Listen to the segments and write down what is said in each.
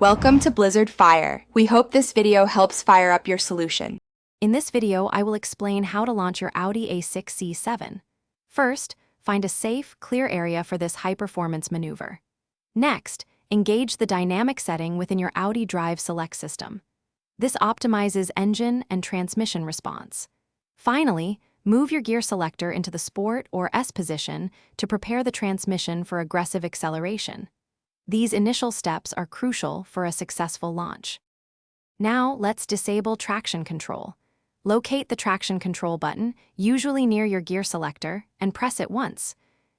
Welcome to Blizzard Fire. We hope this video helps fire up your solution. In this video, I will explain how to launch your Audi A6 C7. First, find a safe, clear area for this high-performance maneuver. Next, engage the dynamic setting within your Audi Drive Select system. This optimizes engine and transmission response. Finally, move your gear selector into the Sport or S position to prepare the transmission for aggressive acceleration. These initial steps are crucial for a successful launch. Now, let's disable traction control. Locate the traction control button, usually near your gear selector, and press it once.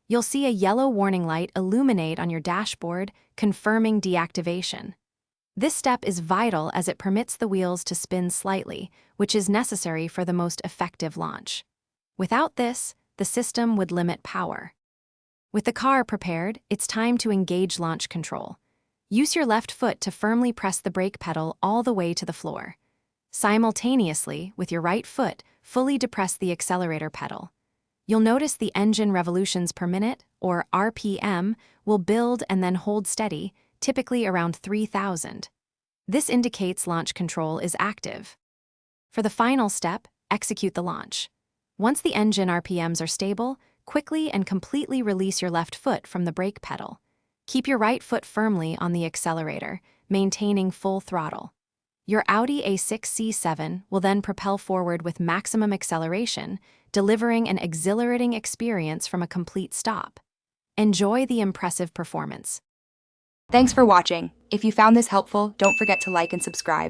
You'll see a yellow warning light illuminate on your dashboard, confirming deactivation. This step is vital as it permits the wheels to spin slightly, which is necessary for the most effective launch. Without this, the system would limit power. With the car prepared, it's time to engage launch control. Use your left foot to firmly press the brake pedal all the way to the floor. Simultaneously, with your right foot, fully depress the accelerator pedal. You'll notice the engine revolutions per minute, or RPM, will build and then hold steady, typically around 3,000. This indicates launch control is active. For the final step, execute the launch. Once the engine RPMs are stable, quickly and completely release your left foot from the brake pedal. Keep your right foot firmly on the accelerator, maintaining full throttle. Your Audi A6 C7 will then propel forward with maximum acceleration, delivering an exhilarating experience from a complete stop. Enjoy the impressive performance. Thanks for watching. If you found this helpful, don't forget to like and subscribe.